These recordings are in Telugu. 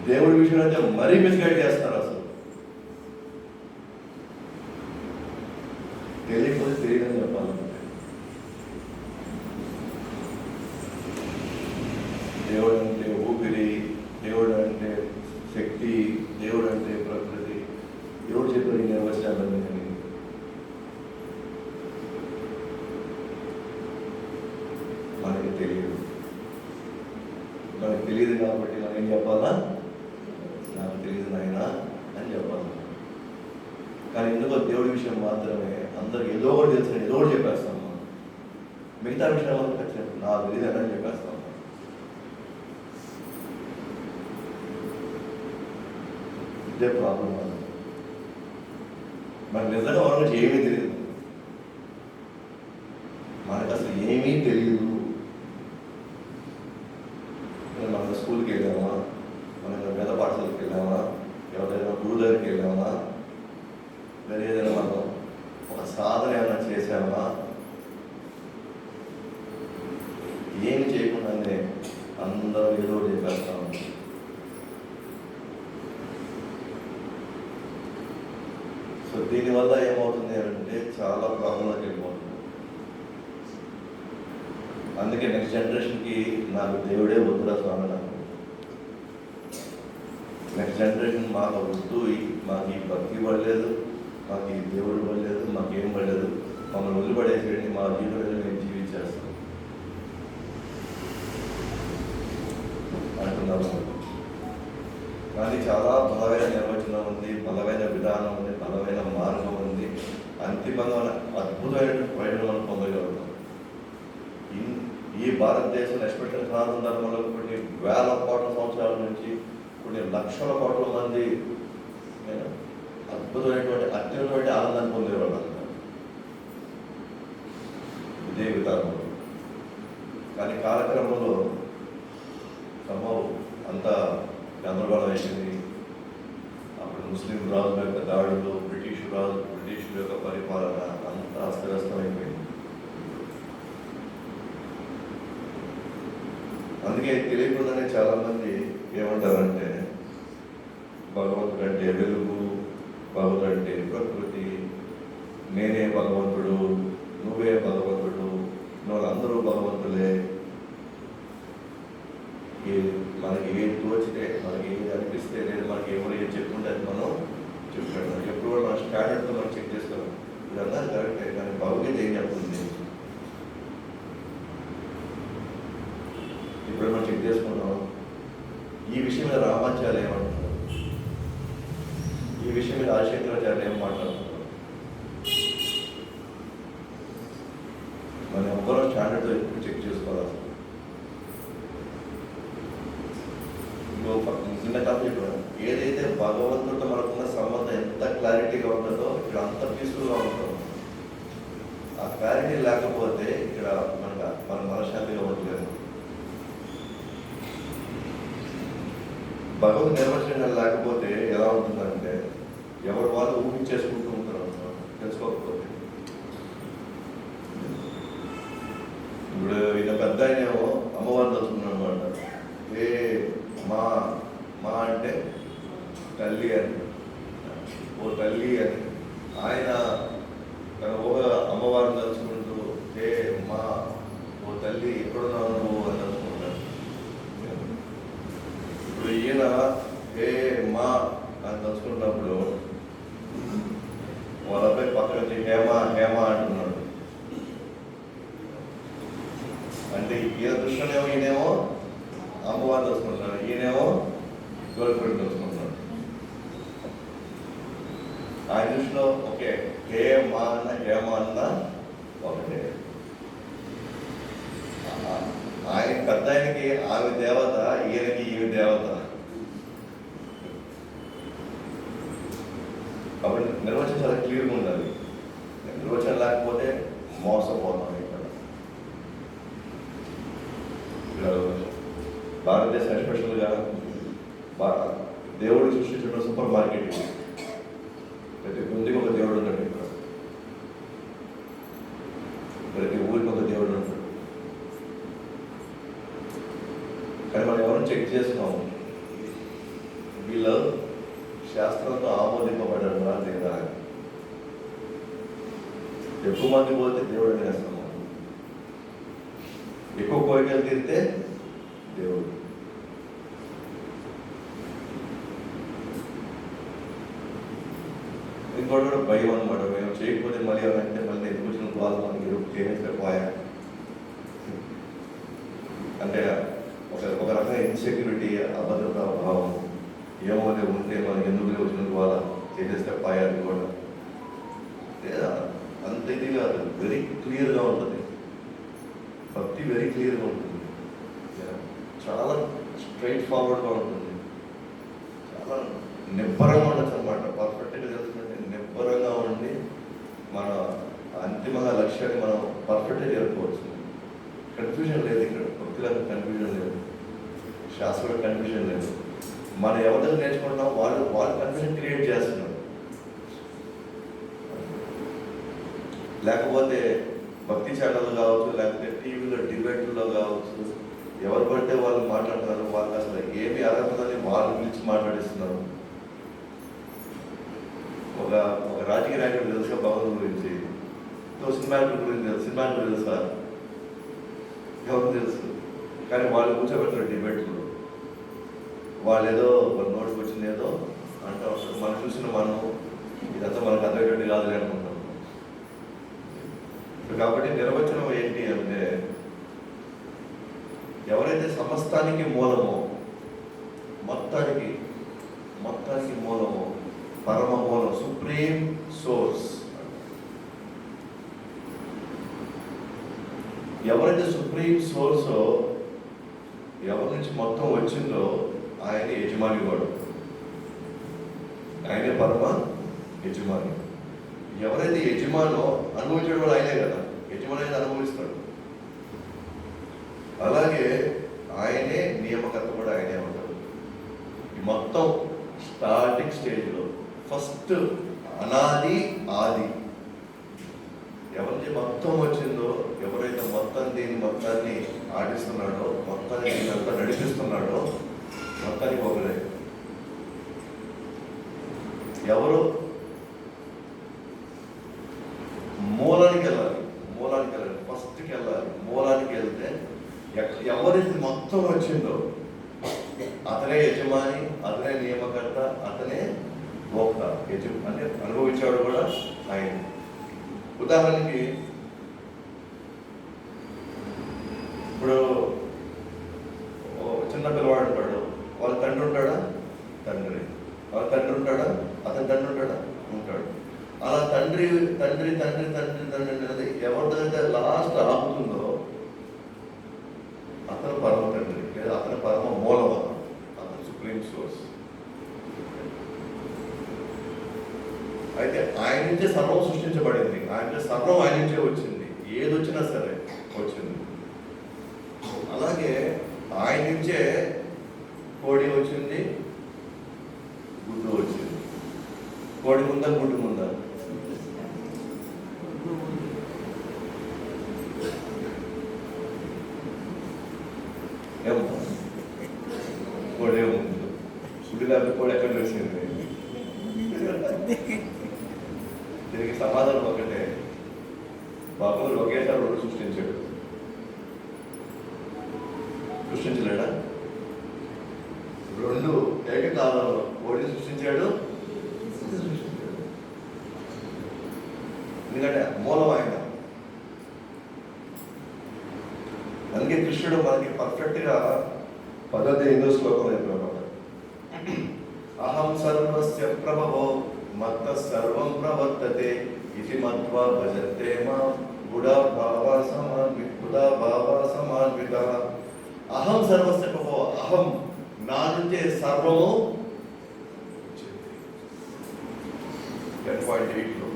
దేవుడి విషయం అయితే మరీ మిస్గైడ్ చేస్తారు. అసలు తెలియకపోతే తెలియదని చెప్పాలంటే దేవుడు అంటే ఊపిరి, దేవుడు అంటే శక్తి, దేవుడు అంటే ప్రకృతి. ఎవరు చెప్పారు ఈ నిర్వచనాలన్నీ? మనకి తెలియదు. మనకు తెలియదు కాబట్టి మనం ఏం చెప్పాలా? నాకు తెలియదు నాయన అని చెప్పాలి. కానీ ఎందుకో దేవుడి విషయం మాత్రమే అందరికి ఏదో ఒకటి తెలుసు, ఏదో ఒకటి చెప్పేస్తాం. మిగతా విషయాలు ఖచ్చితంగా నాకు తెలియదు అని చెప్పేస్తాం. ఇదే ప్రాబ్లం. మనకు నిజంగా వాళ్ళ నుంచి ఏమీ తెలియదు. మనకు అసలు ఏమీ తెలియదు. మన స్కూల్కి వెళ్ళామా, మన వేద పాఠశాలకు వెళ్ళామా, ఎవరైనా గురువు దగ్గరికి వెళ్ళామా, లేదా ఏదైనా మనం ఒక సాధన ఏమైనా చేసామా? ఏమి చేయకుండానే అందరూ ఏదో చెప్పేస్తాం. సో దీనివల్ల ఏమవుతుంది అంటే చాలా ప్రాబ్లంలోకి వెళ్ళిపోతుంది. అందుకే నెక్స్ట్ జనరేషన్కి నాకు దేవుడే వద్దురా స్వామి, నాకు నెక్స్ట్ జనరేషన్ మాకు వద్దు, మాకు ఈ భక్తి పడలేదు, మాకు ఈ దేవుడు పడలేదు, మాకేం పడలేదు, మమ్మల్ని వదిలిపడేసేయండి, మా జీవితంలో మేము జీవించేస్తాం అంటున్నాము. కానీ చాలా బలమైన నిర్వచనం ఉంది, బలమైన విధానం ఉంది, బలమైన మార్గం ఉంది. అంతిమంగా అద్భుతమైన ప్రయోజనం పొందగలుగుతాం. ఈ భారతదేశం ఎస్పెషల్ సనాతన ధర్మంలో కొన్ని వేల కోట్ల సంవత్సరాల నుంచి కొన్ని లక్షల కోట్ల మంది అద్భుతమైనటువంటి అత్యున్నటువంటి ఆనందాన్ని పొందేవాళ్ళు ఇదే విధానంలో. కానీ కాలక్రమంలో సంభవం అంతా గందరగోళం అయిపోయింది. అప్పుడు ముస్లిం రాజుల యొక్క దాడులు, బ్రిటిషుల యొక్క పరిపాలన అంతా అస్తవ్యస్తమైపోయింది. అందుకే తెలియకుండానే చాలా మంది ఏమంటారంటే భగవంతుడు అంటే వెలుగు, భగవంతుడు అంటే ప్రకృతి, నేనే భగవంతుడు, నువ్వే భగవంతుడు, వాళ్ళందరూ భగవంతులే. మనకి ఏది తోచితే, మనకి ఏది అనిపిస్తే, లేదు మనకి ఎవరు ఏది చెప్పుకుంటే అది మనం చెప్పుకుంటాం. ఎప్పుడు కూడా మన స్టాండర్డ్తో మనం చెక్ చేసుకోవాలి. ఇదంతా కరెక్టే, కానీ భగవద్గీత ఏం చెప్తుంది? ఇప్పుడు మనం చెక్ చేసుకున్నాం. ఈ విషయం మీద రామాచార్య ఏమంటున్నారు, ఈ విషయం మీద ఆదిశంకరాచార్య ఏం మాట్లాడుతున్నారు? మనం ఎవ్వరూ స్టాండర్డ్తో ఎప్పుడు చెక్ చేసుకోవాలి. చిన్న టాపిక్, ఏదైతే భగవంతుడితో మనకున్న సంబంధం ఎంత క్లారిటీగా ఉంటుందో ఇక్కడ అంత పీస్ఫుల్గా ఉంటుందో, ఆ క్లారిటీ లేకపోతే ఇక్కడ మన మనశ్శాంతిగా ఉండలేదు. భగవంతు నిర్వచనం లేకపోతే ఎలా ఉంటుందంటే ఎవరు వాళ్ళు ఊహించేసుకుంటూ ఉంటారు తెలుసుకోకపోతే. ఇప్పుడు ఈయన పెద్ద ఆయనేమో అమ్మవారిని తెలుసుకున్నాడు అనమాట. మా మా అంటే తల్లి అని, ఓ తల్లి అని. ఆయన తన ఊహ అమ్మవారిని తలుచుకుంటూ మా ఓ తల్లి ఎక్కడున్నావు నువ్వు అని తలుచుకుంటాడు. ఇప్పుడు ఈయన మా అని తలుచుకున్నప్పుడు వాళ్ళ అబ్బాయి పక్కన వచ్చి హేమ అంటున్నాడు. అంటే ఈయన దృష్టిలోనేమో ఈయనేమో అమ్మవారిని తెలుసుకుంటున్నాడు, ఈయనేమో గర్ల్ ఫ్రెండ్ తెలుసుకుంటున్నాడు. ఆయన దృష్టిలో ఓకే, హేమ అన్న ఒకటే. ఆయన పెద్ద ఆయనకి ఆమె దేవత, ఈయనకి ఈమె దేవత. కాబట్టి నిర్వచనం చాలా క్లియర్గా ఉండాలి. నిర్వచనం లేకపోతే మోసపోతాం. ఇక్కడ భారతదేశం ఎస్పెషల్గా దేవుడు సృష్టించిన సూపర్ మార్కెట్. ప్రతి గుండికి ఒక దేవుడు ఉన్నాడు. ఇక్కడ ప్రతి ఊరికి ఒక దేవుడు ఉంటాడు. కానీ మనం ఎవరిని చెక్ చేస్తున్నాము? వీళ్ళు శాస్త్రంతో ఆమోదింపబడ్డా లేదా? ఎక్కువ మంది పోతే దేవుడు అనేస్తాము, ఎక్కువ కోరికలు తీరితే దేవుడు. ఇంకోటి కూడా భయం అనమాట. మేము చేయకపోతే మళ్ళీ ఏమంటే మళ్ళీ ఎందుకు వచ్చిన వాళ్ళు మనకి చేయలేకపోయా అంటే ఒక రకమైన ఇన్సెక్యూరిటీ, అభద్రతా భావం, ఏమోదే ఉంటే మనకి ఎందుకు వచ్చిన వాళ్ళ చేసేస్తే పాయాలి కూడా లేదా అంత ఇది కాదు. వెరీ క్లియర్గా ఉంటుంది భక్తి, వెరీ క్లియర్గా ఉంటుంది, చాలా స్ట్రైట్ ఫార్వర్డ్గా ఉంటుంది, చాలా నిబ్బరంగా ఉండొచ్చు అనమాట. పర్ఫెక్ట్గా తెలుసుకుంటే నిబ్బరంగా ఉండి మన అంతిమ లక్ష్యాన్ని మనం పర్ఫెక్ట్గా చేరుకోవచ్చు. కన్ఫ్యూజన్ లేదు ఇక్కడ, భక్తిలో కన్ఫ్యూజన్ లేదు, శాస్త్రంలో కన్ఫ్యూజన్ లేదు. మనం ఎవరితో నేర్చుకుంటున్నాం వాళ్ళు కన్ఫ్యూజన్ క్రియేట్ చేస్తున్నారు. లేకపోతే భక్తి ఛానల్ కావచ్చు, లేకపోతే టీవీలో డిబేట్లో కావచ్చు, ఎవరు పడితే వాళ్ళు మాట్లాడుతున్నారు. వాళ్ళకి అసలు ఏమి అర్హతని వాళ్ళు పిలిచి మాట్లాడిస్తున్నారు. ఒక రాజకీయ నాయకుడు తెలుసా భగవంతుడి గురించి, సినిమా గురించి తెలుసు, సినిమా గురించి తెలుసా, ఎవరు తెలుసు, కానీ వాళ్ళు కూర్చోబెడతారు డిబేట్లో. వాళ్ళు ఏదో వాళ్ళ నోటికి వచ్చింది ఏదో అంటూ ఉంటారు. మనం చూసిన మనం ఇదంతా మనకు అర్థమయ్యేటట్టు కాదులే అనుకుంటాం. కాబట్టి నిర్వచనం ఏంటి అంటే, ఎవరైతే సమస్తానికి మూలమో, మొత్తానికి మూలమో, పరమ మూలం, సుప్రీం సోర్స్, ఎవరైతే సుప్రీం సోర్సో, ఎవరి నుంచి మొత్తం వచ్చిందో ఆయన యజమాని వాడు, ఆయనే పరమ యజమాని. ఎవరైతే యజమానో అనుభవించడం కూడా ఆయనే కదా, యజమాని అయితే అనుభవిస్తాడు. అలాగే ఆయనే నియామకర్త కూడా ఆయనే ఉంటాడు. ఈ మొత్తం స్టార్టింగ్ స్టేజ్లో ఫస్ట్ అనాది ఆది ఎవరికి మొత్తం వచ్చిందో, ఎవరైతే మొత్తాన్ని ఆడిస్తున్నాడో, మొత్తాన్ని దీనంతా నడిపిస్తున్నాడో, మొత్తానికి ఒకరే. ఎవరు మూలానికి వెళ్ళాలి, ఫస్ట్కి వెళ్ళాలి. మూలానికి వెళ్తే ఎవరికి మొత్తం వచ్చిందో అతనే యజమాని, అతనే నియామకర్త, అతనే భోక్త. అంటే అనుభవించేవాడు కూడా ఆయన. ఉదాహరణకి ఇప్పుడు చిన్న పిల్లవాడు ఉంటాడు, వాళ్ళ తండ్రి ఉంటాడా? తండ్రి. వాళ్ళ తండ్రి ఉంటాడా? అతని తండ్రి ఉంటాడా? ఉంటాడు. అలా తండ్రి అనేది ఎవరిదైతే లాస్ట్ ఆపుతుందో అతను పరమ తండ్రి, లేదా అతని పరమ మూలం, అతను సుప్రీం సోర్స్. అయితే ఆయన నుంచే సర్వం సృష్టించబడింది, సర్వం ఆయన నుంచే వచ్చింది. ఏది వచ్చినా సరే వచ్చింది. అలాగే ఆయన నుంచే కోడి వచ్చింది, గుడ్డు వచ్చింది. కోడి ముందా, గుడ్డు ముందా? కోడే ముందు, గుడ్డు లేకపోతే కోడి ఎక్కడ వచ్చింది? దీనికి సమాధానం ఒకటే, భగవంతుడు ఒకేసారి రెండు సృష్టించలేడా? రెండు ఏకకాలంలో కోడిని సృష్టించాడు, ఎందుకంటే మూలం ఆయన. అందుకే కృష్ణుడు మనకి పర్ఫెక్ట్గా 18వ శ్లోకంలో చెప్పాడు, అహం సర్వస్య ప్రభవో మత్త సర్వం ప్రవర్తతే ఇది మత్వా భజతే మాం గుడాభావ సమాన్విత. అహం సర్వస్య ప్రభవో, అహం నా నుంచే సర్వము. 10.8లో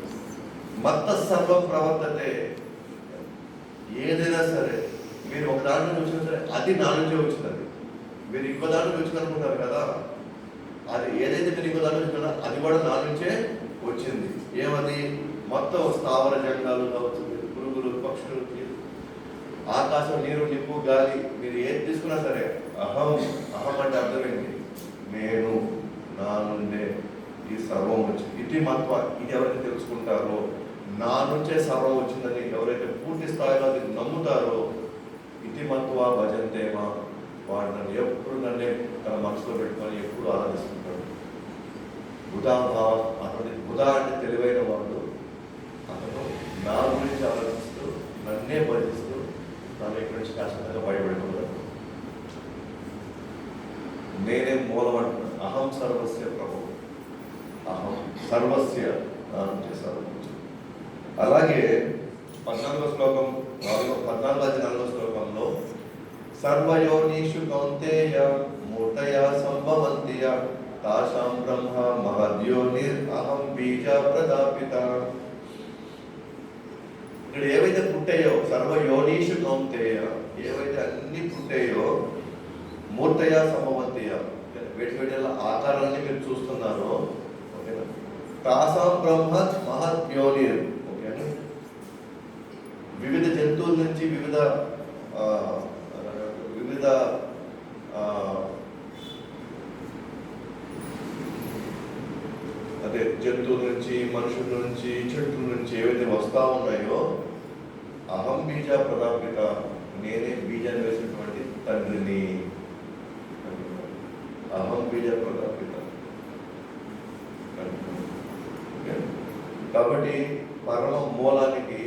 మత్త సర్వం ప్రవర్తతే, ఏదైనా సరే మీరు ఒక దాని నుంచి వచ్చినా సరే అది నా నుంచే వచ్చినది. మీరు ఇంకో దాని నుంచి వచ్చింది అనుకుంటారు కదా, అది ఏదైతే మీరు ఇంకో దాని నుంచి వచ్చినా అది కూడా నా నుంచే వచ్చింది. ఏమది? మొత్తం స్థావర జంగాలు కావచ్చు, పురుగులు, పక్షులు, ఆకాశం, నీరు, నిప్పు, గాలి, మీరు ఏది తీసుకున్నా సరే అహం అంటే అర్థమైంది నేను, నా నుండే ఈ సర్వం వచ్చింది. ఇది మత్వ, ఇది ఎవరైతే తెలుసుకుంటారో, నా నుంచే సర్వం వచ్చిందని ఎవరైతే పూర్తి స్థాయిలో అది నమ్ముతారో, ఇది మత్వ భజంతేమా, వాడు నన్ను ఎప్పుడు నన్నే తన మనసులో పెట్టుకొని ఎప్పుడు ఆరాధిస్తుంటాడు. బుధా భావం, అతని బుధ అంటే తెలివైన వాడు. అతను నా గురించి ఆలోచిస్తూ నన్నే భజిస్తూ నన్ను ఇక్కడి నుంచి కష్టంగా బయటపెట్టుకున్నాడు. నేనే మూలమంటున్నాను. అహం సర్వస్య ప్రభు, అహం సర్వస్య, నా నుంచే సర్వం. అలాగే 14వ శ్లోకం 14 శ్లోకంలో సర్వయోనిషు కౌంతేయ మూర్తయా సంభవంతియ తాసాం బ్రహ్మ మహద్యోనిర్ అహం బీజ ప్రదాపిత. ఇక్కడ ఏవైతే పుట్టాయో సర్వయోనిషు కౌంతేయ, ఏవైతే అన్ని పుట్టాయో మూర్తయా సంభవంతియ, వేటి వేటి ఆకారాన్ని మీరు చూస్తున్నారో, ఓకేనా, తాసాం బ్రహ్మ మహద్యోనిర్, ఓకేనా, వివిధ జంతువుల నుంచి వివిధ అదే జంతువుల నుంచి, మనుషుల నుంచి, చెట్ల నుంచి ఏవైతే వస్తా ఉన్నాయో, అహం బీజ ప్రదాపిత, నేనే బీజాన్ని వేసినటువంటి తండ్రిని. అహం బీజ ప్రదాపిత. కాబట్టి పరమ మూలానికి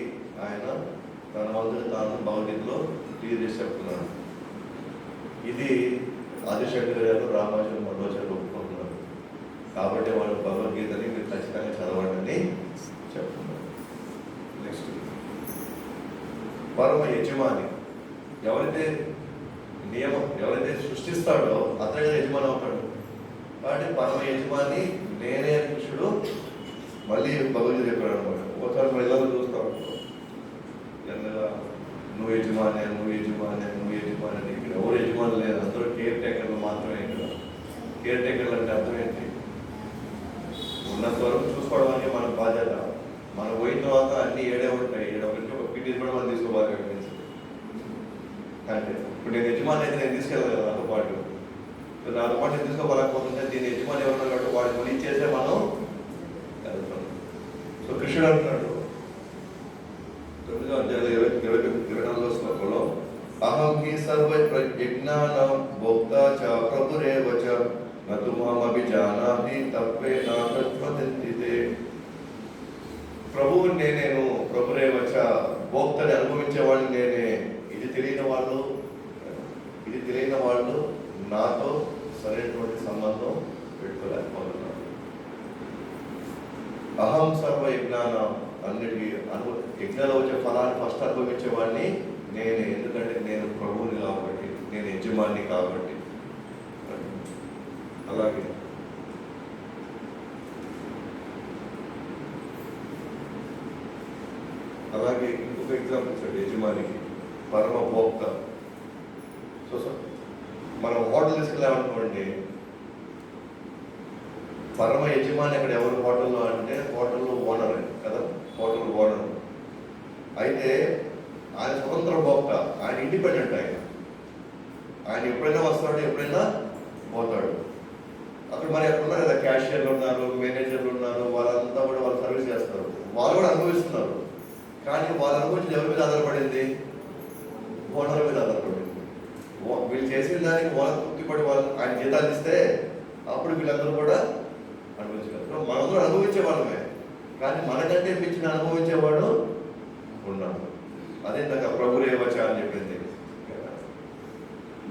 ఆయన తన వంతుని తాను భగవద్గీతలో క్లియర్ చేసి చెప్తున్నాడు. ఇది ఆదిశంకర్ గారు, రామానుజన్, మధ్వాచార్యులు ఒప్పుకుంటున్నారు. కాబట్టి వాళ్ళు భగవద్గీతని మీరు ఖచ్చితంగా చదవండి అని చెప్తున్నారు. నెక్స్ట్, పరమ యజమాని. ఎవరైతే ఎవరైతే సృష్టిస్తాడో అతనే యజమాని అవుతాడు. కాబట్టి పరమ యజమాని నేనే అని కృష్ణుడు మళ్ళీ భగవద్గీత చెప్పాడు అనమాట. ఒకసారి మహిళలు చూస్తాం, నువ్వు యజమాని, నువ్వు యజమాని, నువ్వు యజమాని అని. ఇక్కడ ఎవరు యజమాని లేదు, అందరూ కేర్ టేకర్లు మాత్రమే. ఇక్కడ కేర్ టేకర్లు అంటే అర్థం ఏంటి? ఉన్నంత వరకు చూసుకోవడానికి మన బాధ్యత. మనం పోయిన తర్వాత అన్ని ఏడే ఉంటాయి. ఒక పిటీస్ కూడా మనం తీసుకోవాలి. అంటే ఇప్పుడు నేను యజమాని అయితే నేను తీసుకెళ్ళాలి కదా నాతో పాటు. నాతో పాటు నేను తీసుకోవాలకపోతుంటే దీని యజమాని ఎవరున్నారు కాబట్టి వాడిని మళ్ళీ ఇచ్చేసే మనం వెళ్తాం. సో కృష్ణుడు అంటున్నాడు 9వ శ్లోకంలో, అహం హి సర్వ యజ్ఞానాం భోక్తా చ ప్రభురేవ చ నతు మామభిజానామి తత్వేన తత్వదంతితే. ప్రభువుని నేనేను, ప్రభురేవ చ, భోక్తని అనుభవించేవాడిని నేనే. ఇది తెలియని వాళ్ళు నాతో సరైనటువంటి సంబంధం పెట్టుకోలేకపోతున్నారు. అహం సర్వ యజ్ఞానం, అన్నిటికీ యజ్ఞాలు వచ్చే ఫలాన్ని ఫస్ట్ అనుభవించేవాడిని నేనే. ఎందుకంటే నేను ప్రభువుని కాబట్టి, నేను యజమాని కాబట్టి. అలాగే ఇంకొక ఎగ్జాంపుల్ సార్ యజమానికి, పరమ భోక్త. సో మనం హోటల్ తీసుకెళ్ళామనుకోండి, పరమ యజమాని అక్కడ ఎవరు హోటల్లో అంటే హోటల్లో ఓనర్ కదా, హోటల్ ఓనర్. అయితే ఆయన స్వతంత్ర భోక్త, ఆయన ఇండిపెండెంట్. ఆయన ఎప్పుడైనా వస్తాడు, ఎప్పుడైనా పోతాడు. అక్కడ మరి అక్కడ ఉన్నారు కదా, క్యాషియర్లు ఉన్నారు, మేనేజర్లు ఉన్నారు, వాళ్ళంతా కూడా వాళ్ళు సర్వీస్ చేస్తారు. వాళ్ళు కూడా అనుభవిస్తున్నారు. కానీ వాళ్ళు అనుభవించిన ఎవరి మీద ఆధారపడింది? ఓనర్ మీద ఆధారపడింది. వీళ్ళు చేసిన దానికి వాళ్ళకి తృప్తిపడి వాళ్ళు ఆయన జీతాలు ఇస్తే అప్పుడు వీళ్ళందరూ కూడా అనుభవించగలరు. మనందరూ అనుభవించే వాళ్ళమే, కానీ మనకంటే మించిన అనుభవించేవాడు ఉన్నాడు. అదే నాకు ప్రభురేవచ అని చెప్పింది.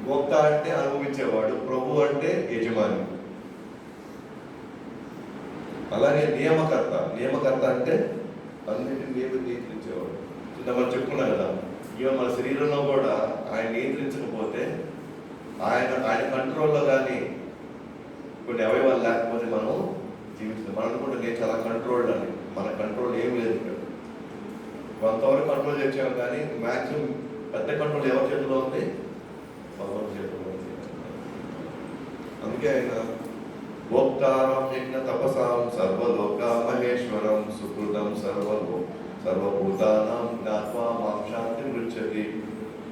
భోక్త అంటే అనుభవించేవాడు, ప్రభు అంటే యజమాని. అలాగే నియమకర్త అంటే అన్నింటినీ నియంత్రించేవాడు. మనం చెప్పుకున్నాం కదా, ఈవెన్ మన శరీరంలో కూడా ఆయన నియంత్రించకపోతే, ఆయన కంట్రోల్లో కానీ కొన్ని అవయవాలు లేకపోతే మనం జీవించలేదు. మనం అనుకుంటే నేను చాలా కంట్రోల్డ్ అని. మన కంట్రోల్ ఏం లేదు ఇక్కడ. కొంతవరకు కంట్రోల్ చేసాము, కానీ మ్యాక్సిమం పెద్ద కంట్రోల్ ఎవరి చేతిలో ఉంది? భగవంతుడి చేతిలో ఉంది. అందుకే ఆయన భోక్తారం యజ్ఞ తపసాం సర్వలోక మహేశ్వరం సుకృతం సర్వభూతానాం జ్ఞాత్వా మాం శాంతి మృచ్చతి.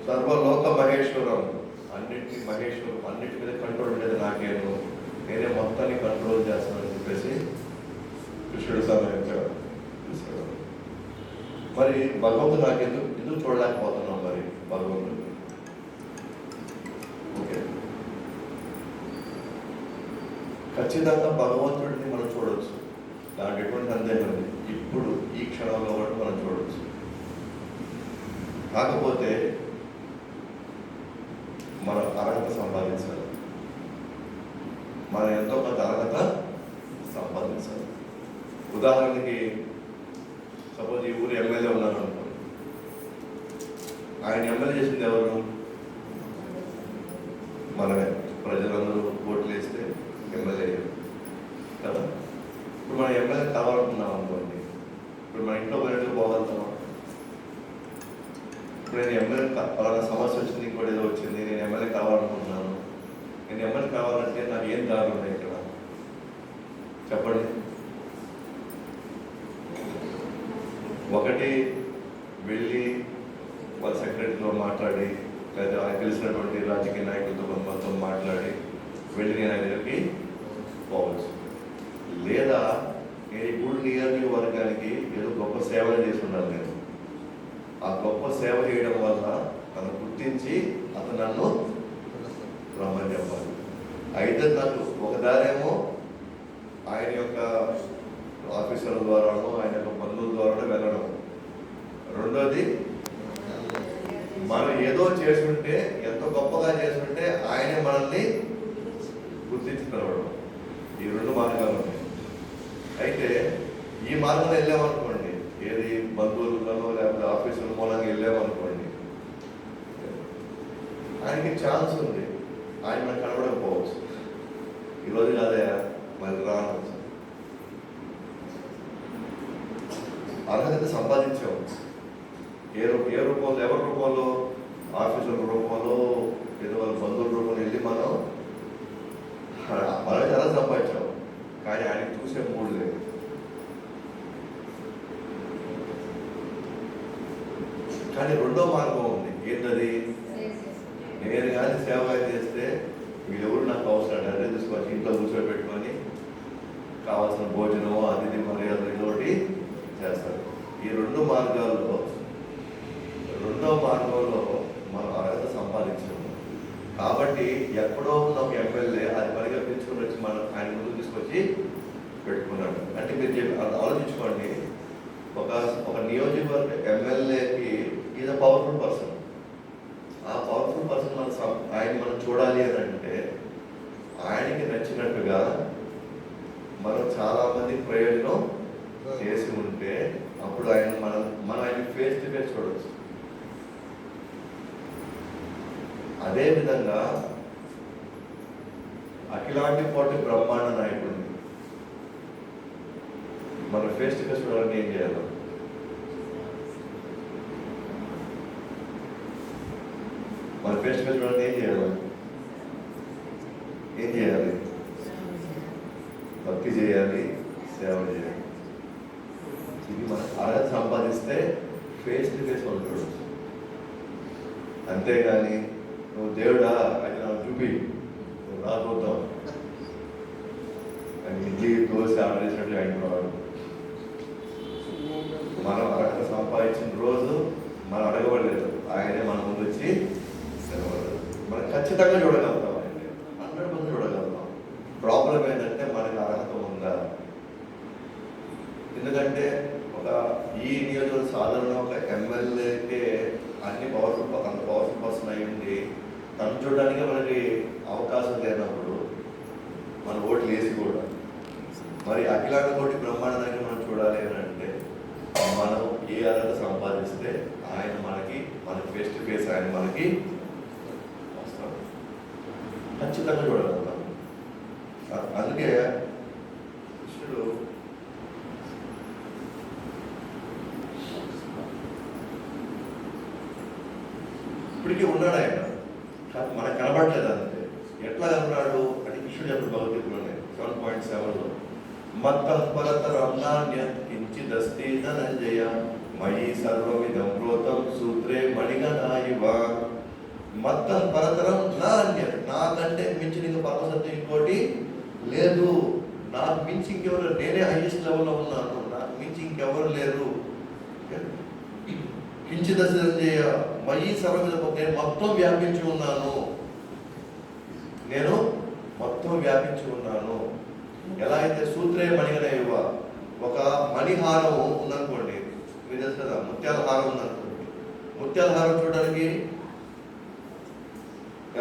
సర్వలోక మహేశ్వరం, అన్నిటి మీద కంట్రోల్ ఉండేది నాకేను. నేనే మొత్తాన్ని కంట్రోల్ చేస్తానని చెప్పేసి కృష్ణుడు సమయంగా తీసుకున్నాడు. మరి భగవంతుడు నాకు ఎందుకు చూడలేకపోతున్నాం మరి భగవంతుడు? ఓకే, ఖచ్చితంగా భగవంతుడిని మనం చూడవచ్చు, దాంట్లో ఎటువంటి సందేహం ఉంది. ఇప్పుడు ఈ క్షణంలో కూడా మనం చూడవచ్చు. కాకపోతే మనం అర్హత సంపాదించాలి, మనం ఎంతో కొంత అర్హత సంపాదించాలి. ఉదాహరణకి సపోజ్ ఈ ఊరు ఎమ్మెల్యే ఉన్నారు అనుకోండి, ఆయన ఎమ్మెల్యే చేసింది ఎవరు? మనమే. ప్రజలందరూ ఓట్లు వేస్తే ఎమ్మెల్యే కదా. ఇప్పుడు మనం ఎమ్మెల్యే కావాలనుకున్నాం అనుకోండి, ఇప్పుడు మన ఇంట్లో పోయినట్టు పోగలుగుతామా? ఇప్పుడు నేను ఎమ్మెల్యే పలానా సమస్య వచ్చింది, ఇంకోటి ఏదో వచ్చింది, నేను ఎమ్మెల్యే కావాలనుకుంటున్నాను, నేను ఎమ్మెల్యే కావాలంటే నాకు ఏం దారులు ఉన్నాయి ఇక్కడ చెప్పండి. ఒకటి, వెళ్ళి వాళ్ళ సెక్రటరీతో మాట్లాడి, లేదా ఆయన తెలిసినటువంటి రాజకీయ నాయకులతో మొత్తం మాట్లాడి వెళ్ళి నేను ఆయన దగ్గరికి పోవచ్చు. లేదా నేను ఈ గుడి నియోజకవర్గానికి ఏదో గొప్ప సేవలు చేసి ఉండాలి, నేను ఆ గొప్ప సేవ చేయడం వల్ల నన్ను గుర్తించి అతను నన్ను రమ్మని చెప్పాలి. అయితే నాకు ఒకదారేమో ఆయన యొక్క ఆఫీసర్ల ద్వారానో ఆయన యొక్క బంధువుల ద్వారానో వెళ్ళడం, రెండోది మనం ఏదో చేసుంటే, ఎంతో గొప్పగా చేసుంటే ఆయనే మనల్ని గుర్తించి పిలవడం. ఈ రెండు మార్గాలు ఉన్నాయి. అయితే ఈ మార్గంలో వెళ్ళామనుకోండి, ఏది బంధువులలోనో లేకపోతే ఆఫీసుల మూలంగా వెళ్ళామనుకోండి, ఆయనకి ఛాన్స్ ఉంది, ఆయన మనకు కనబడకపోవచ్చు. ఈరోజు కాదే మళ్ళీ రావచ్చు. అర్హత సంపాదించాము. ఏ రూపంలో, ఎవరి రూపంలో? ఆఫీసుల రూపంలో, ఏదో వాళ్ళ బంధువుల రూపంలో వెళ్ళి మనం చాలా సంపాదించాము, కానీ ఆయనకి చూసే మూడు లేదు. కానీ రెండో మార్గం ఉంది. ఏంటది? నేను కానీ సేవ చేస్తే వీళ్ళెవరు నాకు అవసరం అదే తీసుకొచ్చి ఇంట్లో కూర్చోబెట్టుకొని కావాల్సిన భోజనం, అతిథి మర్యాదలు ఇదొకటి చేస్తారు. ఈ రెండో మార్గంలో మనం అర్హత సంపాదించాము. కాబట్టి ఎక్కడో ఉన్న ఒక ఎమ్మెల్యే అది పరిగెత్తించుకుని వచ్చి మనం ఆయన ముందు తీసుకొచ్చి పెట్టుకున్నాడు. అంటే మీరు ఆలోచించుకోండి, ఒక నియోజకవర్గ ఎమ్మెల్యేకి ఈజ్ అ పవర్ఫుల్ పర్సన్. ఆ పవర్ఫుల్ పర్సన్ మనం చూడాలి అని అంటే ఆయనకి నచ్చినట్టుగా మనం చాలా మంది ప్రయోజనం చేసి ఉంటే అప్పుడు మనం ఆయన ఫేస్ టు ఫేస్ చూడవచ్చు. అదేవిధంగా అఖిలాంటి కోటి బ్రహ్మాండ నాయకుడిని మనం ఫేస్ టు ఫేస్ చూడాలని ఏం చేయాలి? మన ఫేస్ టు ఫేస్ చూడాలని ఏం చేయాలి? భక్తి చేయాలి, సేవ చేయాలి. ఇది మన అర్హత సంపాదిస్తే ఫేస్ టు ఫేస్ వాళ్ళు చూడవచ్చు. అంతేగాని నువ్వు దేవుడా అది నాకు చూపి, నువ్వు రాబోతావు అని ఇడ్లీ దోశ ఆర్డర్ చేసినట్టు ఆయన రాడు. మనం అర్హత సంపాదించిన రోజు మనం అడగబడలేదు, ఆయనే మన ముందు వచ్చి మనం ఖచ్చితంగా చూడగలుగుతాం, ఆయన 100% చూడగలుగుతాం. ప్రాబ్లం ఏంటంటే మనకి అర్హత ఉందా? ఎందుకంటే ఈ నియోజకవర్గ సాధారణ ఒక ఎమ్మెల్యేకే అంత పవర్ఫుల్ పర్సన్ అయి ఉండి తను చూడడానికి మనకి అవకాశం లేనప్పుడు మన ఓట్లు వేసి కూడా మరి అఖిలాండ కోటి బ్రహ్మాండానికి మనం చూడాలి అని అంటే మనం ఏ అర్హత సంపాదిస్తే ఆయన మనకి ఫేస్ టు ఫేస్ ఆయన మనకి వస్తాడు, ఖచ్చితంగా చూడగలుగుతాం. అందుకే కృష్ణుడు ఇప్పటికీ ఉన్నాడు, ఆయన మనకు కనబడలేదు. అంతే. ఎట్లా కనబడాడు అంటే కృష్ణుడు చెప్పిన భగవద్గీతలోనే 7.7లో మత్తపరతరంనాన్యత్కించిదస్తి ధనంజయ మయి సర్వమిదం ప్రోతం సూత్రే మణిగణాయివ. మత్తపరతరం నాన్యత్, నాకంటే మించి నీకు పరమసత్యం ఇంకోటి లేదు, నాకు మించి ఇంకెవరు, నేనే హైయెస్ట్ లెవెల్లో ఉన్నాను, నాకు మించి ఇంకెవరు లేరు. కించిత చిరంజీయ మయి సర్వమిద, నేను మొత్తం వ్యాపించి ఉన్నాను, నేను మొత్తం వ్యాపించి ఉన్నాను. ఎలా అయితే సూత్రే మణిగన ఇవ్వ, ఒక మణిహారం ఉందనుకోండి, మీరు తెలుసు కదా, ముత్యాల హారం ఉందనుకోండి. ముత్యాల హారం చూడడానికి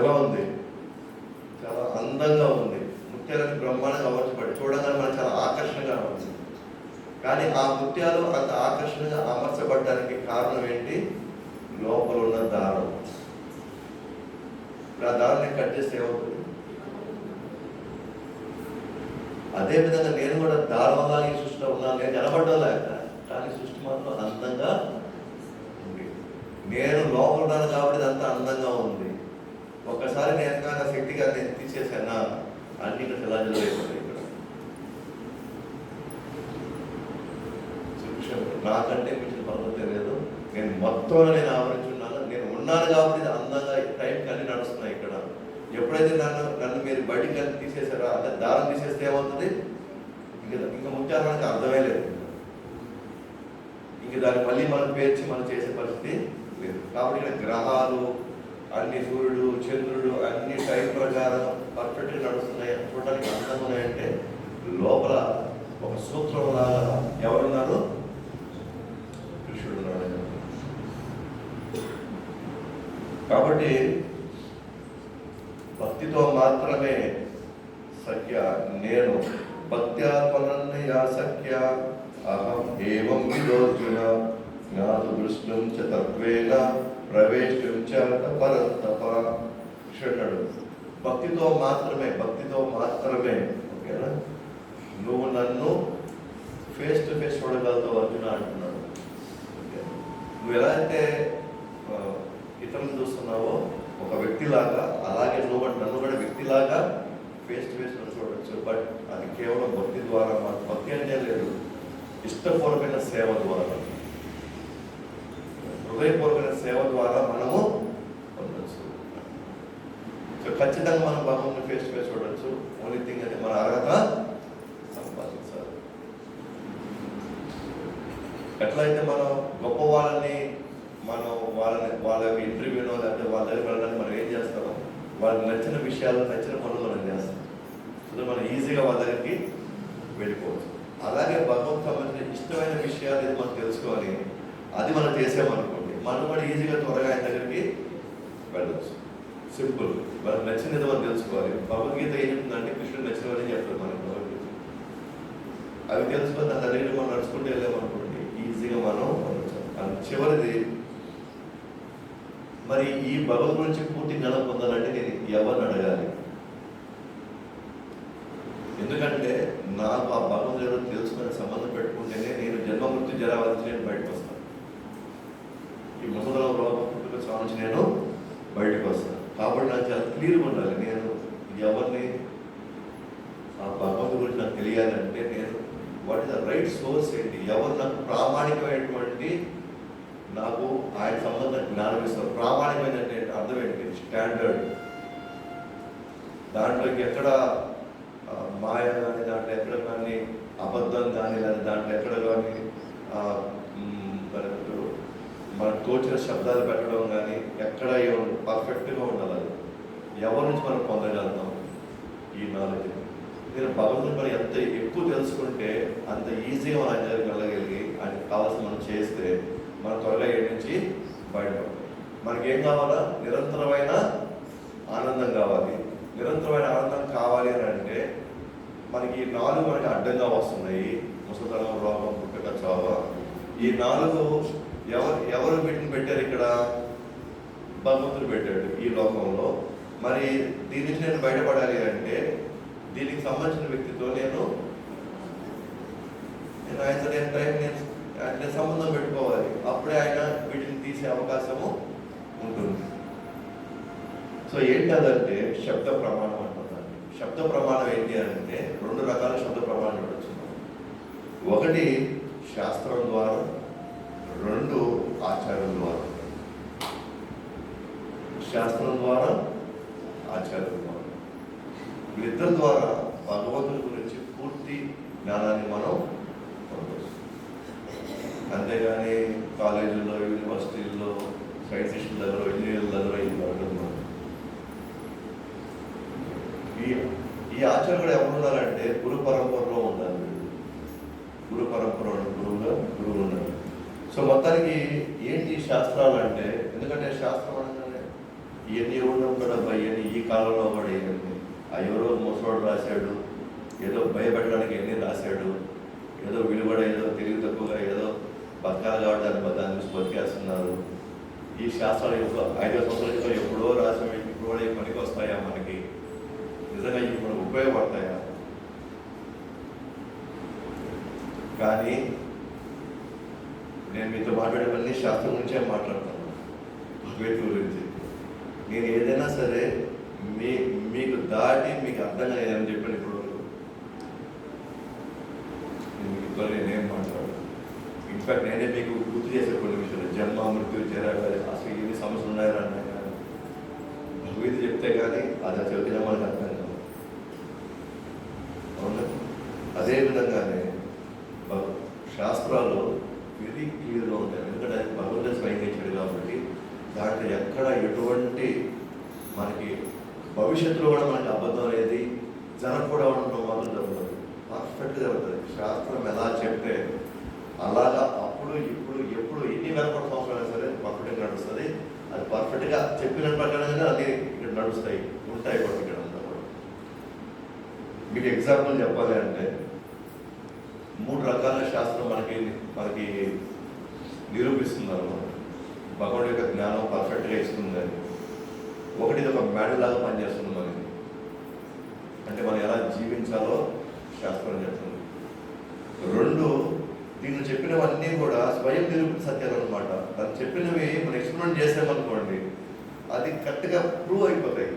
ఎలా ఉంది? చాలా అందంగా ఉంది. ముత్యాలను బ్రహ్మాండంగా అమర్చబడి చూడగానే మనకు చాలా ఆకర్షణగా ఉంది. కానీ ఆ ముత్యాలు అంత ఆకర్షణగా అమర్చబడడానికి కారణం ఏంటి? లోపల ఉన్న దారం. ఆ దారాన్ని కట్ చేస్తే ఏమవుతుంది? అదేవిధంగా నేను కూడా దారంలా ఈ సృష్టిలో ఉన్నాను. నేను కనబడ్డలేక, కానీ సృష్టి మాత్రం అందంగా ఉంది. నేను లోపల ఉన్నాను కాబట్టి అంత అందంగా ఉంది. ఒక్కసారి నేను కానీ శక్తిగా నేను తీసేసానా, అన్ని ఇక్కడ శిలాజలు అయిపోతాయి. ఇక్కడ నాకంటే మించిన పనులు లేదు, నేను మొత్తంలో నేను ఆవరించున్నాను, నేను ఉన్నాను కాబట్టి అందంగా టైంకి అన్ని నడుస్తున్నాయి ఇక్కడ. ఎప్పుడైతే నన్ను మీరు బయటికి కానీ తీసేసారో, అంటే దారం తీసేస్తే ఏమవుతుంది? ఇంకా ముత్యాలకి అర్థమే లేదు. ఇంక దాన్ని మళ్ళీ మనం పేర్చి మనం చేసే పరిస్థితి లేదు. కాబట్టి ఇక్కడ గ్రహాలు అన్ని, సూర్యుడు చంద్రుడు అన్ని టైం ప్రకారం పర్ఫెక్ట్గా నడుస్తున్నాయి, చూడడానికి అందంగా ఉన్నాయంటే లోపల ఒక సూత్రం లాగా ఎవరున్నారు? కృష్ణుడు ఉన్నాడు. కాబట్టి భక్తితో మాత్రమే సఖ్య, నేను భక్త్యాత్మనన్యా సఖ్య అహం ఏవం విదోర్జున జ్ఞాతు దృష్టం చ తత్వేన ప్రవేశం చ పరంతప. కృష్ణుడు భక్తితో మాత్రమే, భక్తితో మాత్రమే, ఓకేనా, నువ్వు నన్ను ఫేస్ టు ఫేస్ చూడగలుగుతావు అర్జున అంటున్నాడు. నువ్వు ఎలా అయితే ఇతరులను చూస్తున్నావో ఒక వ్యక్తిలాగా, అలాగే నువ్వు నన్ను కూడా వ్యక్తిలాగా ఫేస్ టు ఫేస్ చూడవచ్చు. బట్ అది కేవలం భక్తి ద్వారా. భక్తి అంటే లేదు, ఇష్టపూర్వకమైన సేవ ద్వారా, హృదయపూర్వకమైన సేవ ద్వారా మనము పొందవచ్చు. సో ఖచ్చితంగా మనం భగవంతుని ఫేస్ టు ఫేస్ చూడవచ్చు. ఓన్లీ థింగ్ అంటే మన అర్హత సంపాదించాలి. ఎట్లయితే మనం గొప్ప వాళ్ళని వాళ్ళ ఇంటర్వ్యూనో లేకపోతే వాళ్ళ దగ్గర వెళ్ళడానికి మనం ఏం చేస్తామో, వాళ్ళకి నచ్చిన విషయాలు, నచ్చిన పనులు మనం చేస్తాం. సో మనం ఈజీగా వాళ్ళ దగ్గరికి వెళ్ళిపోవచ్చు. అలాగే భగవంతునికి సంబంధించిన ఇష్టమైన విషయాలు ఏది మనం తెలుసుకోవాలి, అది మనం చేసామనుకోండి, మనం కూడా ఈజీగా త్వరగా ఆయన దగ్గరికి వెళ్ళవచ్చు. సింపుల్. మనకు నచ్చినది మనం తెలుసుకోవాలి. భగవద్గీత ఏం చెప్తుందంటే కృష్ణుడు నచ్చినవని చెప్తారు మనకి భగవద్గీత. అవి తెలుసుకొని దాని దగ్గర మనం నడుచుకుంటూ వెళ్ళామనుకోండి, ఈజీగా మనం వెళ్ళచ్చు. అది చివరిది, మరి ఈ భగవద్ గురించి పూర్తి జ్ఞానం పొందాలంటే నేను ఎవరిని అడగాలి? ఎందుకంటే నాకు ఆ భగవంతుడు ఎవరో తెలుసుకునే సంబంధం పెట్టుకుంటేనే నేను జన్మ మృత్యు జరావతి నేను బయటకు వస్తాను. ఈ ముసలి పుట్టుక నుంచి నేను బయటకు వస్తాను. కాబట్టి నాకు చాలా క్లియర్గా ఉండాలి, నేను ఎవరిని, ఆ భగవంతుడి గురించి నాకు తెలియాలంటే నేను what is the right source ఏంటి, ఎవరు నాకు ప్రామాణికమైనటువంటి, నాకు ఆయన సంబంధం జ్ఞానం ఇస్తారు. ప్రామాణికమైనటువంటి అర్థం ఏంటి? స్టాండర్డ్. దాంట్లోకి ఎక్కడ మాయ కానీ, దాంట్లో ఎక్కడ కానీ అబద్ధం కానీ, లేదా దాంట్లో ఎక్కడ కానీ మనకు తోచిన శబ్దాలు పెట్టడం కానీ ఎక్కడ పర్ఫెక్ట్గా ఉండాలి. అది ఎవరి నుంచి మనం పొందగలుగుతాం? ఈ నాలెడ్జ్. నేను భగవంతుని మనం ఎంత ఎక్కువ తెలుసుకుంటే అంత ఈజీగా మనం ఆయన దగ్గరికి వెళ్ళగలిగి ఆయనకు కావాల్సి మనం చేస్తే మనం త్వరగా ఏడు నుంచి బయటపడతాం. మనకేం కావాలా? నిరంతరమైన ఆనందం కావాలి. నిరంతరమైన ఆనందం కావాలి అని అంటే మనకి ఈ 4 మనకి అడ్డంగా వస్తున్నాయి. ముసలితనం, రోగం, పుట్టుక, చావ. ఈ 4 ఎవరు వీటిని పెట్టారు? ఇక్కడ భగవంతుడు పెట్టాడు ఈ లోకంలో. మరి దీని నుంచి నేను బయటపడాలి అంటే దీనికి సంబంధించిన వ్యక్తితో నేను ఆయన సంబంధం పెట్టుకోవాలి. అప్పుడే ఆయన వీటిని తీసే అవకాశము ఉంటుంది. సో ఏంటంటే శబ్ద ప్రమాణం అంటున్నాను. శబ్ద ప్రమాణం ఏంటి అంటే 2 రకాల శబ్ద ప్రమాణం చూడొచ్చు. ఒకటి శాస్త్రం ద్వారా, 2 ఆచారం ద్వారా. శాస్త్రం ద్వారా, ఆచారం ద్వారా, వీళ్ళిద్దరి ద్వారా భగవంతుని గురించి పూర్తి జ్ఞానాన్ని మనం పొందవచ్చు. అంతేగాని కాలేజీల్లో, యూనివర్సిటీల్లో, సైంటిస్టుల దగ్గర, ఇంజనీర్ల దగ్గర ఇది దొరకదు. ఈ ఆచరణ ఎవరున్నారంటే గురు పరంపరలో ఉండాలి. గురు పరంపర గురువులు ఉన్నారు. సో మొత్తానికి ఏంటి శాస్త్రాలు అంటే, ఎందుకంటే శాస్త్రం అనగానే ఇవన్నీ ఎవరు కూడా ఇవన్నీ ఈ కాలంలో కూడా ఏంటంటే ఎవరో ముసలోడు రాశాడు, ఏదో భయపెట్టడానికి ఎన్ని రాశాడు, ఏదో విలువడ, ఏదో తెలివి తక్కువగా ఏదో బతకాలు కాబట్టి దాని నుంచి బతికేస్తున్నారు. ఈ శాస్త్రాలు 5 సంవత్సరాల క్రితం ఎప్పుడో రాసినవి ఇప్పుడు కూడా పనికి వస్తాయా, మనకి నిజంగా ఇవి మనకు ఉపయోగపడతాయా? కానీ నేను మీతో మాట్లాడేవన్నీ శాస్త్రం గురించే మాట్లాడతాను, భగవద్గీత గురించి. నేను ఏదైనా సరే మీకు దాటి మీకు అర్థం కాదని చెప్పాను ఇప్పుడు నేనేం మాట్లాడు. ఇన్ఫాక్ట్ నేనే మీకు గుర్తు చేసే కొన్ని విషయాలు, జన్మ మృత్యు జరగాలి, అసలు ఎన్ని సమస్యలు ఉన్నాయని అన్నా కానీ భగవద్గీత చెప్తే కానీ అది చదివినా మనకు అర్థం కాదు. అవునా? అదేవిధంగానే శాస్త్రాలు వెరీ క్లియర్గా ఉంటాయి. ఎందుకంటే అది భగవంతుడు స్వయంగా ఇచ్చాడు కాబట్టి దాంట్లో ఎక్కడ ఎటువంటి మనకి భవిష్యత్తులో కూడా మనకి అబద్ధం అనేది జరగకూడదు, మాత్రం జరుగుతుంది. పర్ఫెక్ట్గా జరుగుతుంది. శాస్త్రం ఎలా చెప్తే అలాగా అప్పుడు ఇప్పుడు ఎప్పుడు ఎన్ని వేల సంవత్సరాలు సరే పర్ఫెక్ట్గా నడుస్తుంది. అది పర్ఫెక్ట్గా చెప్పిన ప్రకారంగానే అది ఇక్కడ నడుస్తాయి, ఉంటాయి కూడా ఇక్కడ అంతా కూడా. మీకు ఎగ్జాంపుల్ చెప్పాలి అంటే 3 రకాల శాస్త్రం మనకి నిరూపిస్తున్నారు. భగవాన్ యొక్క జ్ఞానం పర్ఫెక్ట్గా ఇస్తుందని. ఒకటి, ఇది ఒక మేడలాగా పనిచేస్తుంది మనకి, అంటే మనం ఎలా జీవించాలో శాస్త్రం చెప్తుంది. 2, దీన్ని చెప్పినవన్నీ కూడా స్వయం నిరూపిత సత్యాలు అనమాట. దాన్ని చెప్పినవి మనం ఎక్స్పెరిమెంట్ చేసామనుకోండి, అది కరెక్ట్గా ప్రూవ్ అయిపోతాయి.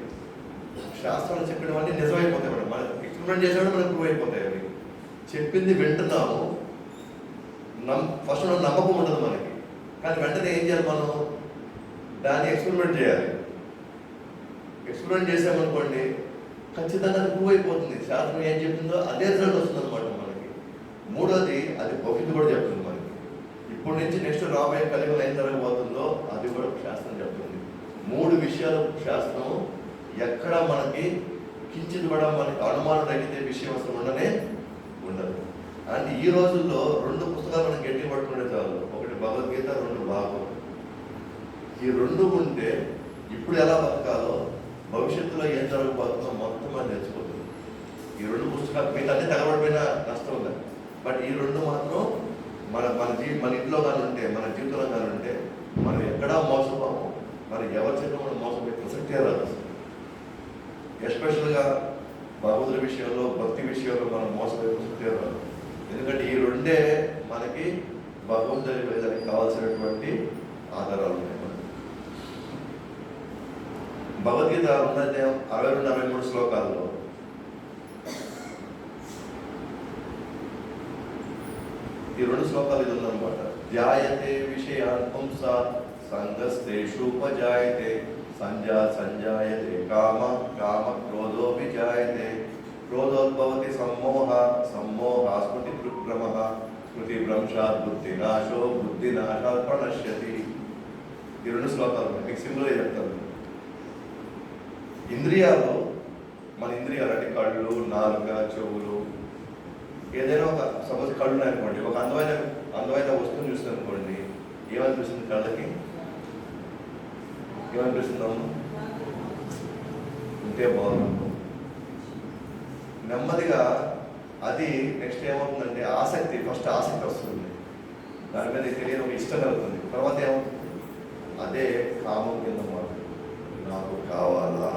శాస్త్రాలు చెప్పినవన్నీ నిజమైపోతాయి. మనం ఎక్స్పెరిమెంట్ చేసేవాడు మనకు ప్రూవ్ అయిపోతాయి. అవి చెప్పింది వింటున్నాము, ఫస్ట్ నమ్మకం ఉండదు మనకి, కానీ వెంటనే ఏం చేయాలి, మనం దాన్ని ఎక్స్పెరిమెంట్ చేయాలి. ఎక్స్పెరిమెంట్ చేసామనుకోండి ఖచ్చితంగా అది ప్రూవ్ అయిపోతుంది. శాస్త్రం ఏం చెప్తుందో అదే రిజల్ట్ వస్తుంది అనమాట మనకి. 3వది, అది భవిష్యత్తు కూడా చెప్తుంది మనకి. ఇప్పటి నుంచి నెక్స్ట్ రాబోయే కలియుగంలో ఏం జరగబోతుందో అది కూడా శాస్త్రం చెప్తుంది. 3 విషయాలు శాస్త్రం ఎక్కడ మనకి కించిత్ కూడా మనకి అనుమానం తగ్గితే విషయం అసలు ఉండదు. అంటే ఈ రోజుల్లో 2 పుస్తకాలు మనం గట్టి పట్టుకుంటే చాలు. ఒకటి భగవద్గీత, 2 భాగవతం. ఈ 2 ఉంటే ఇప్పుడు ఎలా బతకాలో, భవిష్యత్తులో ఏం జరగబోతుందో మొత్తం మనం తెలిసిపోతుంది. ఈ 2 పుస్తకాలు మీకు అన్నీ తగబడిపోయినా నష్టం ఉంది. బట్ ఈ 2 మాత్రం మన ఇంట్లో కానీ ఉంటే, మన జీవితంలో కానీ ఉంటే మనం ఎక్కడా మోసపోము. మనం ఎవరి చేత మనం మోసపోయే ప్రసక్తే రాదు. ఎస్పెషల్గా భగవద్గీత విషయంలో, భక్తి విషయంలో మనం మోసపోయే ప్రసక్తే రాదు. ఎందుకంటే ఈ 2 మనకి భగవంతుడి వెళ్ళడానికి కావాల్సినటువంటి ఆధారాలు ఉన్నాయి. భగవద్గీత 62-63 శ్లోకాల్లో ఈ 2 శ్లోకాలు ఇది ఉందన్నమాట. ధ్యాయతే విషయాన్ పుంసా సంగస్తేషూపజాయతే సంజాయతే కామ క్రోధో విజాయతే క్రోధోద్భవతి సమ్మోహ స్మృతి విభ్రమః స్మృతి భ్రంశాత్ బుద్ధినాశాత్ ప్రణశ్యతి. ఈ 2 శ్లోకాలు మీకు సింపుల్గా చెప్తాను. మన ఇంద్రియాలు అంటే కళ్ళు, నాలుక, చెవులు, ఏదైనా ఒక సపోజ్ కళ్ళు అనుకోండి, ఒక అందమైన వస్తువుని చూస్తుంది అనుకోండి, ఏమనిపిస్తుంది కళ్ళకి? ఏమనిపిస్తున్నాము? ఉంటే బాగుంది. నెమ్మదిగా అది నెక్స్ట్ ఏమవుతుందంటే ఫస్ట్ ఆసక్తి వస్తుంది, దాని మీద తెలియని ఒక ఇష్టం కలుగుతుంది. తర్వాత ఏమవుతుంది? అదే కామం కింద మాత్రం నాకు కావాలా,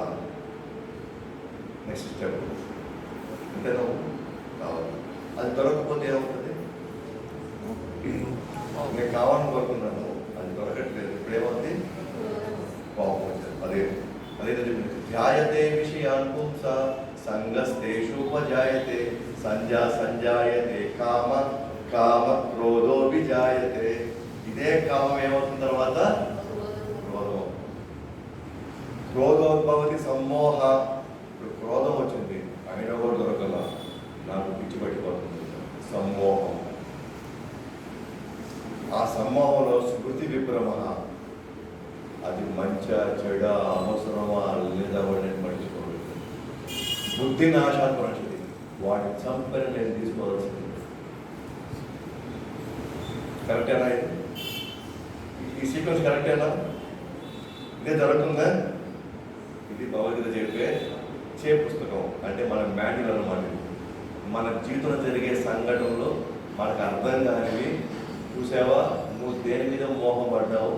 నెక్స్ట్ స్టెప్ అంతేనా, కావాలి. అది దొరకకపోతే ఏమవుతుంది? నేను కావాలని కోరుకున్నాను, అది దొరకట్లేదు, ఇప్పుడు ఏమవుతుంది? బాగుంటుంది. అదే ధ్యాయతే విషయాన్ పుంస సంగస్తేషూపజాయతే సంజాయతే కామ క్రోధో విజాయతే. ఇదే కామం ఏమవుతుంది తర్వాత? క్రోధోద్భవతి సమ్మోహ. ఇప్పుడు క్రోధం వచ్చింది, ఎడవ దొరకల, నాకు పిచ్చి పట్టిపోతుంది. సమ్మోహం. ఆ సమ్మోహంలో స్మృతి విభ్రమ, అది మంచా చెడ అవసరమా లేదా వాడిని పట్టించుకోవాలి. బుద్ధి నాశాత్మరక్షది, వాడిని చంపని నేను తీసుకోవాల్సింది. కరెక్టేనా? ఈ సీక్వెన్స్ కరెక్టేనా? ఇదే జరుగుతుందా? ఇది భగవద్గీత చెప్పే పుస్తకం, అంటే మన మాన్యువల్ అన్నమాట. మన జీవితంలో జరిగే సంఘటనలు మనకు అర్థం కానివి చూసావా, నువ్వు దేని మీద మోహం పడ్డావు,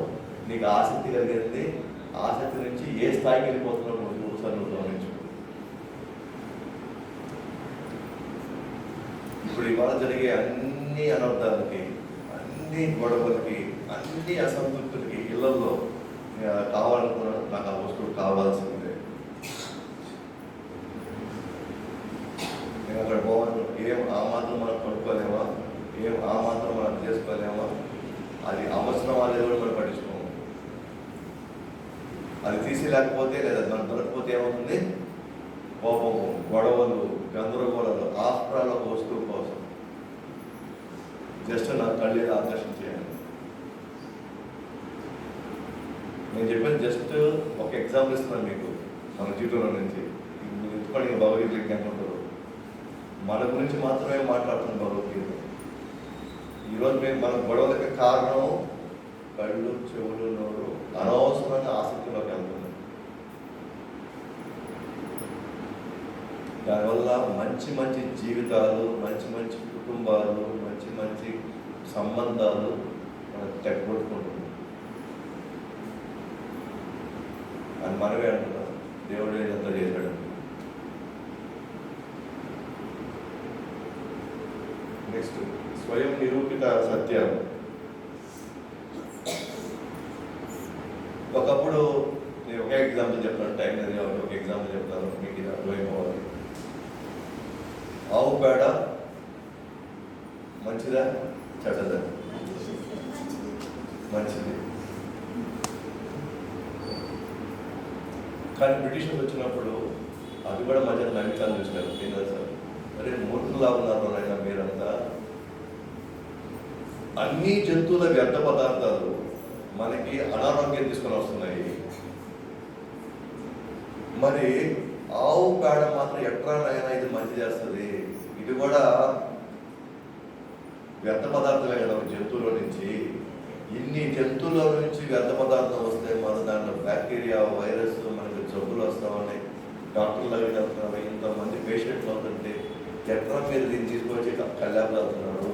నీకు ఆసక్తి కలిగింది, ఆసక్తి నుంచి ఏ స్థాయికి వెళ్ళిపోతున్నావు నువ్వు ఒకసారి నువ్వు గమనించు. ఇప్పుడు ఇవాళ జరిగే అన్ని అనర్థాలకి, అన్ని గొడవలకి, అన్ని అసంతృప్తులకి ఇళ్లలో కావాలనుకున్నాను, నాకు ఆ వస్తువు కావాల్సిందే. నేను అక్కడ పోవాలి, ఏం ఆ మాత్రం మనం కొనుక్కోలేమా, ఏం ఆ మాత్రం మనం చేసుకోలేమా, అది అవసరం అనేది కూడా మనం పట్టించుకోము. అది తీసేయలేకపోతే లేదా మనం దొరకపోతే ఏమవుతుంది? కోపము, గొడవలు, గందరగోళాలు, ఆస్త్రాల వస్తువు కోసం జస్ట్ నా కళ్ళు ఆకర్షించేయాలి. నేను చెప్పాను, జస్ట్ ఒక ఎగ్జాంపుల్ ఇస్తున్నాను మీకు మన జీవితంలో నుంచి. మీరు ఎంచుకోండి, భగవద్గీత జ్ఞాపకం మన గురించి మాత్రమే మాట్లాడుతున్నాం భగవద్గీత. ఈరోజు మేము మన గొడవలకి కారణం కళ్ళు, చెవులు, నోరు అనవసరమైన ఆసక్తిలోకి వెళ్తున్నాం. దానివల్ల మంచి మంచి జీవితాలు, మంచి మంచి కుటుంబాలు, మంచి మంచి సంబంధాలు మనకు తెగొట్టుకుంటున్నాం. అని మనమే అంటున్నాం, దేవుడు ఇదంతా చేశాడు. నెక్స్ట్, స్వయం నిరూపిత సత్యాలు. ఒకప్పుడు నేను ఒకే ఎగ్జాంపుల్ చెప్తాను, టైం అనేది కాబట్టి ఒక ఎగ్జాంపుల్ చెప్తాను, మీకు ఇది అర్థమైపోవాలి. ఆవు పేడ మంచిదా చెడ్డదా? మంచిది. కానీ బ్రిటిషర్స్ వచ్చినప్పుడు అది కూడా మధ్య నవ్వితాలు చూసినారు. ఏం కదా సార్, అరే మూర్ఖులా ఉన్నారు అయినా మీరంతా, అన్ని జంతువుల వ్యర్థ పదార్థాలు మనకి అనారోగ్యం తీసుకొని వస్తున్నాయి, మరి ఆవు పేడ మాత్రం ఎట్రానైనా ఇది మంచి చేస్తుంది, ఇది కూడా వ్యర్థ పదార్థాలే కదా జంతువుల నుంచి. ఇన్ని జంతువుల నుంచి వ్యర్థ పదార్థం వస్తే మన దాంట్లో బ్యాక్టీరియా, వైరస్, మనకి జబ్బులు వస్తామని డాక్టర్లు అవి చెప్తున్నారు. ఇంతమంది పేషెంట్లు అవుతుంటే ఎట్లా మీరు దీన్ని తీసుకొచ్చి కళ్యాణం అవుతున్నారు.